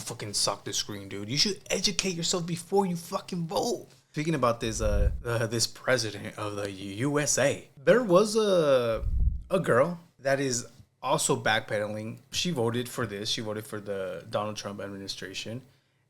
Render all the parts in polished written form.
fucking suck the screen, dude. You should educate yourself before you fucking vote. Speaking about this, this president of the USA, there was a girl that is also backpedaling. She voted for this. She voted for the Donald Trump administration,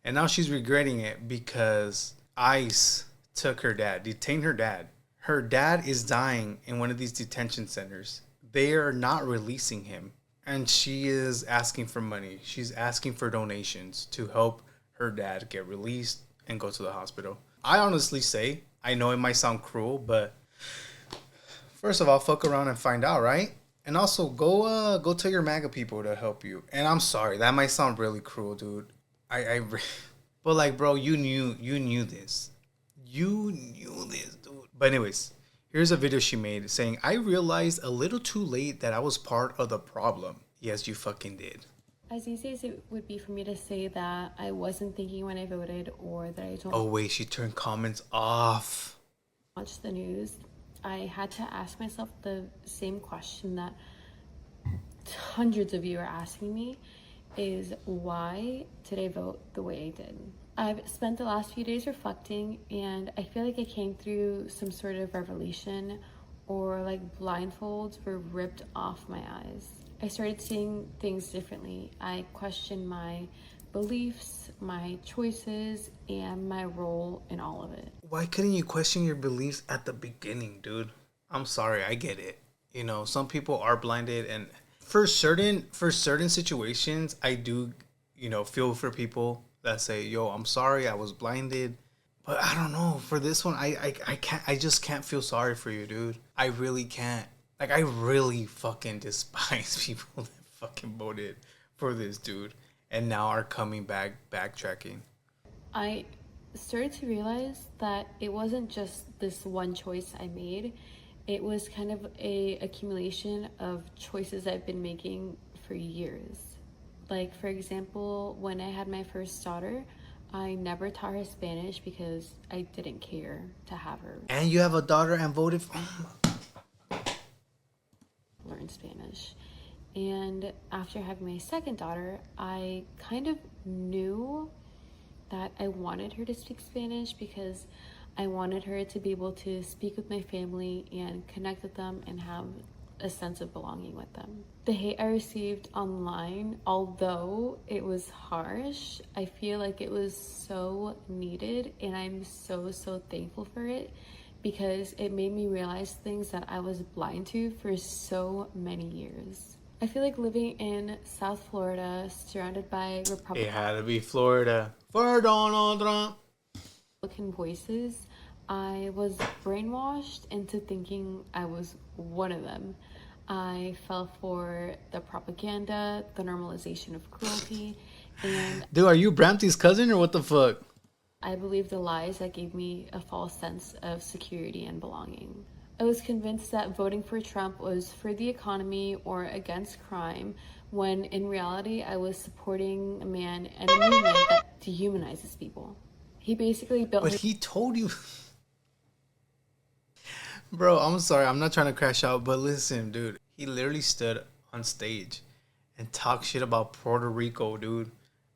and now she's regretting it because ICE took her dad, detained her dad. Her dad is dying in one of these detention centers. They are not releasing him. And she is asking for money. She's asking for donations to help her dad get released and go to the hospital. I honestly say, I know it might sound cruel, but first of all, fuck around and find out, right? And also, go tell your MAGA people to help you. And I'm sorry, that might sound really cruel, dude. But like, bro, you knew this. You knew this, dude. But anyways, here's a video she made saying, I realized a little too late that I was part of the problem. Yes, you fucking did. As easy as it would be for me to say that I wasn't thinking when I voted or that I don't Oh wait, she turned comments off. watch the news, I had to ask myself the same question that hundreds of you are asking me, is why did I vote the way I did? I've spent the last few days reflecting, and I feel like I came through some sort of revelation, or like blindfolds were ripped off my eyes. I started seeing things differently. I questioned my beliefs, my choices, and my role in all of it. Why couldn't you question your beliefs at the beginning, dude? I'm sorry, I get it. You know, some people are blinded, and for certain situations, I do, feel for people that say, yo, I'm sorry, I was blinded. But I don't know, for this one, I just can't feel sorry for you, dude. I really can't. Like, I really fucking despise people that fucking voted for this dude and now are coming back, backtracking. I started to realize that it wasn't just this one choice I made. It was kind of a accumulation of choices I've been making for years. Like, for example, when I had my first daughter, I never taught her Spanish because I didn't care to have her And you have a daughter and voted for... learn Spanish. And after having my second daughter, I kind of knew that I wanted her to speak Spanish because I wanted her to be able to speak with my family and connect with them and have a sense of belonging with them. The hate I received online, although it was harsh, I feel like it was so needed, and I'm so thankful for it because it made me realize things that I was blind to for so many years. I feel like living in South Florida, surrounded by It had to be Florida. For Donald Trump. Republican voices, I was brainwashed into thinking I was one of them. I fell for the propaganda, the normalization of cruelty, and Dude, are you Brampton's cousin or what the fuck? I believed the lies that gave me a false sense of security and belonging. I was convinced that voting for Trump was for the economy or against crime, when in reality I was supporting a man and a movement that dehumanizes people. He basically built... But he told you... Bro, I'm sorry, I'm not trying to crash out, but listen, dude. He literally stood on stage and talked shit about Puerto Rico, dude.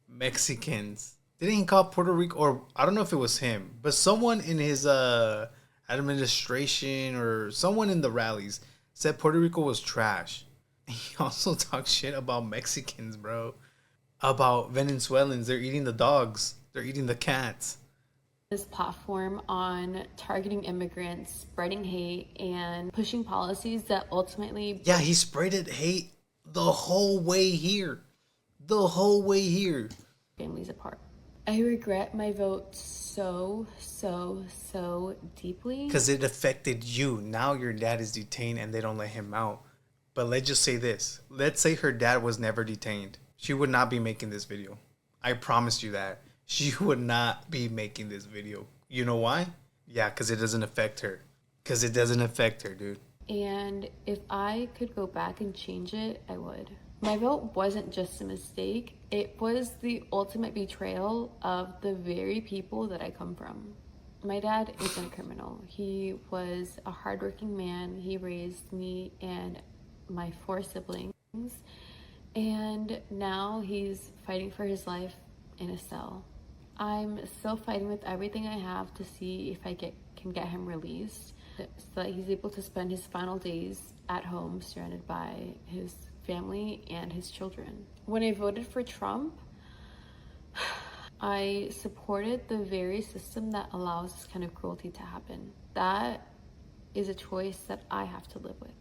Mexicans. Didn't he call Puerto Rico, or I don't know if it was him, but someone in his administration or someone in the rallies said Puerto Rico was trash. He also talked shit about Mexicans, bro. About Venezuelans. They're eating the dogs. They're eating the cats. This platform on targeting immigrants, spreading hate, and pushing policies that ultimately... Yeah, he spreaded hate the whole way here. The whole way here. ...families apart. I regret my vote so deeply. Because it affected you. Now your dad is detained and they don't let him out. But let's just say this. Let's say her dad was never detained. She would not be making this video. I promise you that. She would not be making this video. You know why? Yeah, because it doesn't affect her. Because it doesn't affect her, dude. And if I could go back and change it, I would. My vote wasn't just a mistake. It was the ultimate betrayal of the very people that I come from. My dad isn't a criminal. He was a hardworking man. He raised me and my 4 siblings. And now he's fighting for his life in a cell. I'm still fighting with everything I have to see if I can get him released so that he's able to spend his final days at home surrounded by his family and his children. When I voted for Trump, I supported the very system that allows this kind of cruelty to happen. That is a choice that I have to live with.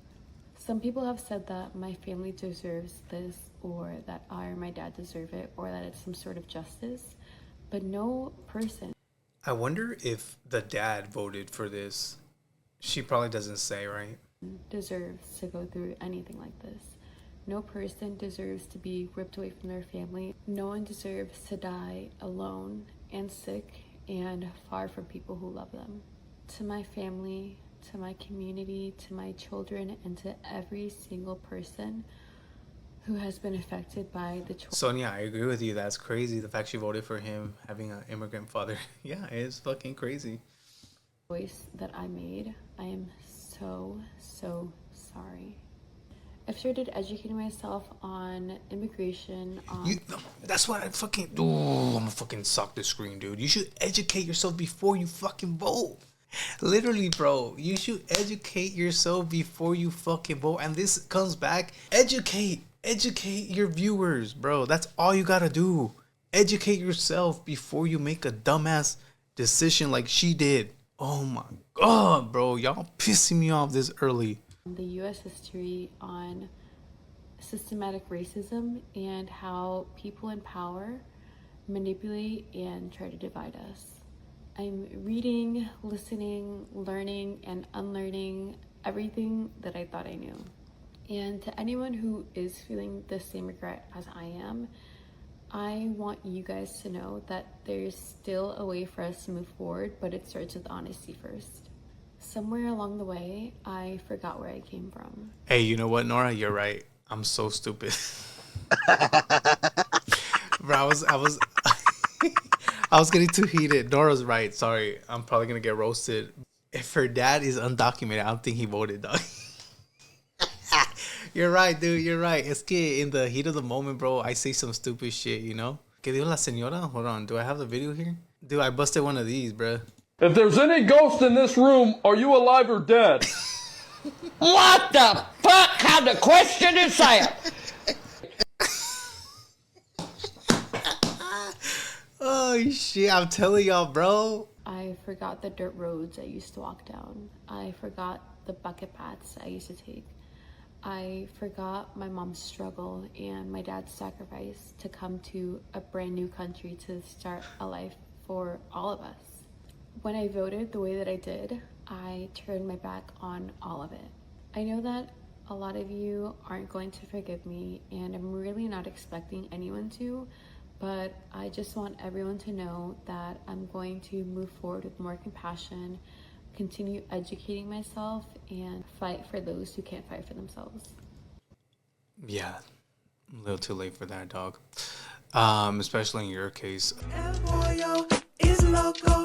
Some people have said that my family deserves this, or that I or my dad deserve it, or that it's some sort of justice, but no person. I wonder if the dad voted for this. She probably doesn't say, right? Deserves to go through anything like this. No person deserves to be ripped away from their family. No one deserves to die alone and sick and far from people who love them. To my family, to my community, to my children, and to every single person who has been affected by the choice. Sonia, I agree with you. That's crazy. The fact she voted for him having an immigrant father. Yeah, it's fucking crazy. Choice that I made. I am so sorry. I've started educating myself on immigration. That's what I fucking do. I'm gonna fucking sock the screen, dude. You should educate yourself before you fucking vote. Literally, bro. You should educate yourself before you fucking vote. And this comes back. Educate your viewers, bro. That's all you gotta do. Educate yourself before you make a dumbass decision like she did. Oh my god, bro. Y'all pissing me off this early. The U.S. history on systematic racism and how people in power manipulate and try to divide us. I'm reading, listening, learning, and unlearning everything that I thought I knew. And to anyone who is feeling the same regret as I am, I want you guys to know that there's still a way for us to move forward, but it starts with honesty first. Somewhere along the way, I forgot where I came from. Hey, you know what, Nora? You're right. I'm so stupid. Bro, I was I was getting too heated. Nora's right. Sorry. I'm probably gonna get roasted. If her dad is undocumented, I don't think he voted, dog. You're right, dude. You're right. Es que in the heat of the moment, bro, I say some stupid shit, you know? ¿Qué dijo la señora? Hold on. Do I have the video here? Dude, I busted one of these, bro. If there's any ghost in this room, are you alive or dead? What the fuck kind of question is that? Oh, shit. I'm telling y'all, bro. I forgot the dirt roads I used to walk down. I forgot the bucket paths I used to take. I forgot my mom's struggle and my dad's sacrifice to come to a brand new country to start a life for all of us. When I voted the way that I did, I turned my back on all of it. I know that a lot of you aren't going to forgive me, and I'm really not expecting anyone to, but I just want everyone to know that I'm going to move forward with more compassion, continue educating myself, and fight for those who can't fight for themselves. Yeah, a little too late for that, dog. Especially in your case. El pollo is loco.